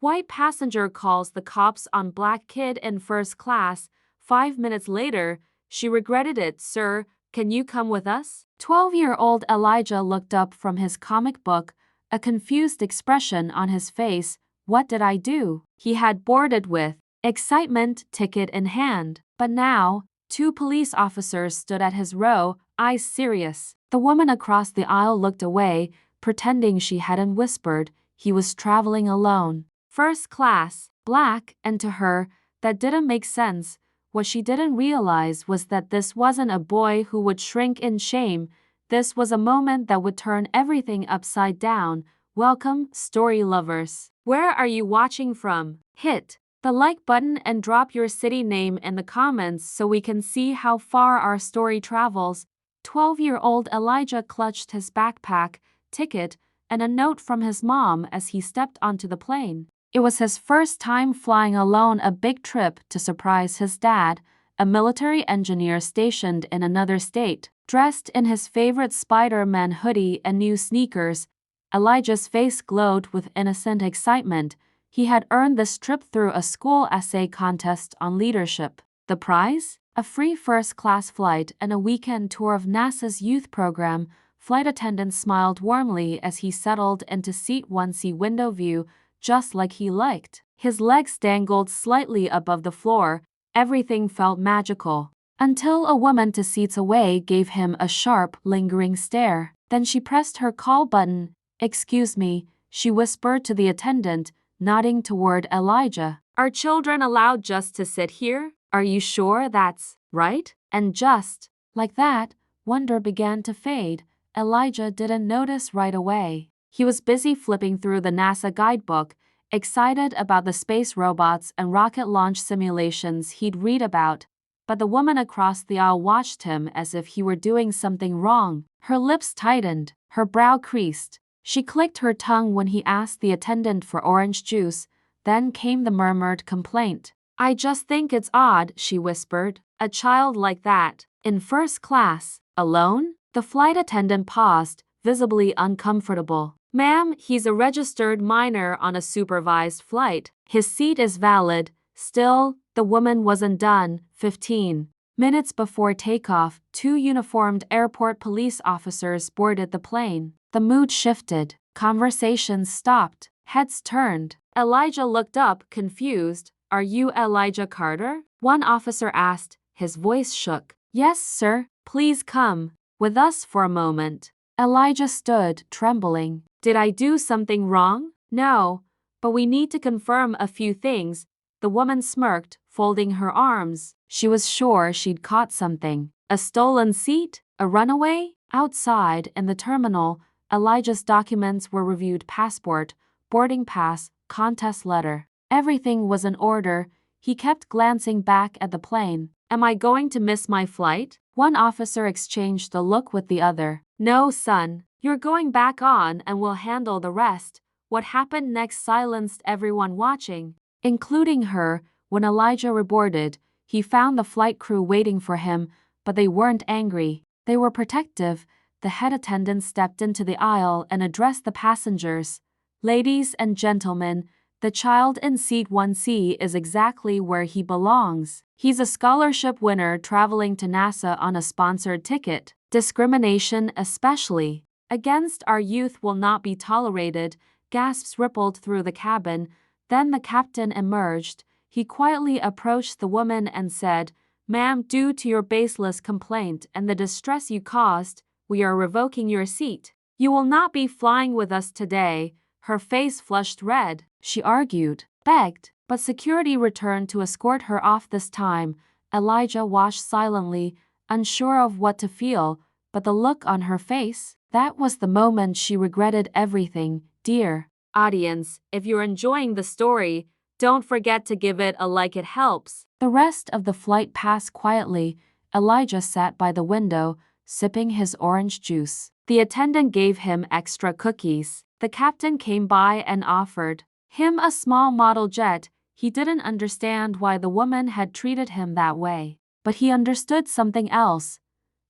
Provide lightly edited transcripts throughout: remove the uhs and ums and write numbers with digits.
White passenger calls the cops on black kid in first class. 5 minutes later, she regretted it. Sir, can you come with us? 12-year-old Elijah looked up from his comic book, a confused expression on his face. What did I do? He had boarded with excitement, ticket in hand. But now, two police officers stood at his row, eyes serious. The woman across the aisle looked away, pretending she hadn't whispered. He was traveling alone. First class, black, and to her, that didn't make sense. What she didn't realize was that this wasn't a boy who would shrink in shame. This was a moment that would turn everything upside down. Welcome, story lovers. Where are you watching from? Hit the like button and drop your city name in the comments so we can see how far our story travels. 12-year-old Elijah clutched his backpack, ticket, and a note from his mom as he stepped onto the plane. It was his first time flying alone, a big trip to surprise his dad, a military engineer stationed in another state. Dressed in his favorite Spider-Man hoodie and new sneakers, Elijah's face glowed with innocent excitement. He had earned this trip through a school essay contest on leadership. The prize? A free first-class flight and a weekend tour of NASA's youth program. Flight attendant smiled warmly as he settled into seat 1C, window view, just like he liked. His legs dangled slightly above the floor. Everything felt magical. Until a woman 2 seats away gave him a sharp, lingering stare. Then she pressed her call button. Excuse me, she whispered to the attendant, nodding toward Elijah. Are children allowed just to sit here? Are you sure that's right? And just like that, wonder began to fade. Elijah didn't notice right away. He was busy flipping through the NASA guidebook, excited about the space robots and rocket launch simulations he'd read about. But the woman across the aisle watched him as if he were doing something wrong. Her lips tightened, her brow creased. She clicked her tongue when he asked the attendant for orange juice. Then came the murmured complaint. I just think it's odd, she whispered. A child like that, in first class, alone? The flight attendant paused, visibly uncomfortable. Ma'am, he's a registered minor on a supervised flight. His seat is valid. Still, the woman wasn't done. 15 minutes before takeoff, 2 uniformed airport police officers boarded the plane. The mood shifted. Conversations stopped. Heads turned. Elijah looked up, confused. Are you Elijah Carter? One officer asked. His voice shook. Yes, sir. Please come with us for a moment. Elijah stood, trembling. Did I do something wrong? No, but we need to confirm a few things. The woman smirked, folding her arms. She was sure she'd caught something. A stolen seat? A runaway? Outside, in the terminal, Elijah's documents were reviewed: passport, boarding pass, contest letter. Everything was in order. He kept glancing back at the plane. Am I going to miss my flight? One officer exchanged a look with the other. No, son. You're going back on and we'll handle the rest. What happened next silenced everyone watching, including her. When Elijah reboarded, he found the flight crew waiting for him, but they weren't angry. They were protective. The head attendant stepped into the aisle and addressed the passengers. Ladies and gentlemen, the child in seat 1C is exactly where he belongs. He's a scholarship winner traveling to NASA on a sponsored ticket. Discrimination, especially against our youth, will not be tolerated. Gasps rippled through the cabin. Then the captain emerged. He quietly approached the woman and said, Ma'am, due to your baseless complaint and the distress you caused, we are revoking your seat. You will not be flying with us today. Her face flushed red. She argued, begged, but security returned to escort her off this time. Elijah watched silently, unsure of what to feel, but the look on her face, that was the moment she regretted everything. Dear audience, if you're enjoying the story, don't forget to give it a like, it helps. The rest of the flight passed quietly. Elijah sat by the window, sipping his orange juice. The attendant gave him extra cookies. The captain came by and offered him a small model jet. He didn't understand why the woman had treated him that way, but he understood something else.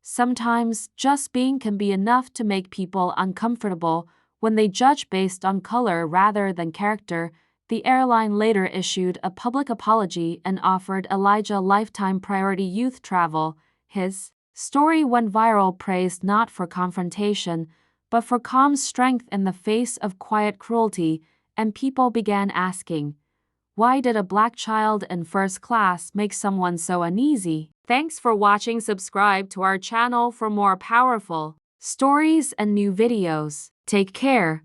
Sometimes just being can be enough to make people uncomfortable. When they judge based on color rather than character, The airline later issued a public apology and offered Elijah lifetime priority youth travel. His story went viral, praised not for confrontation, but for calm strength in the face of quiet cruelty, and people began asking, why did a black child in first class make someone so uneasy? Thanks for watching. Subscribe to our channel for more powerful stories and new videos. Take care.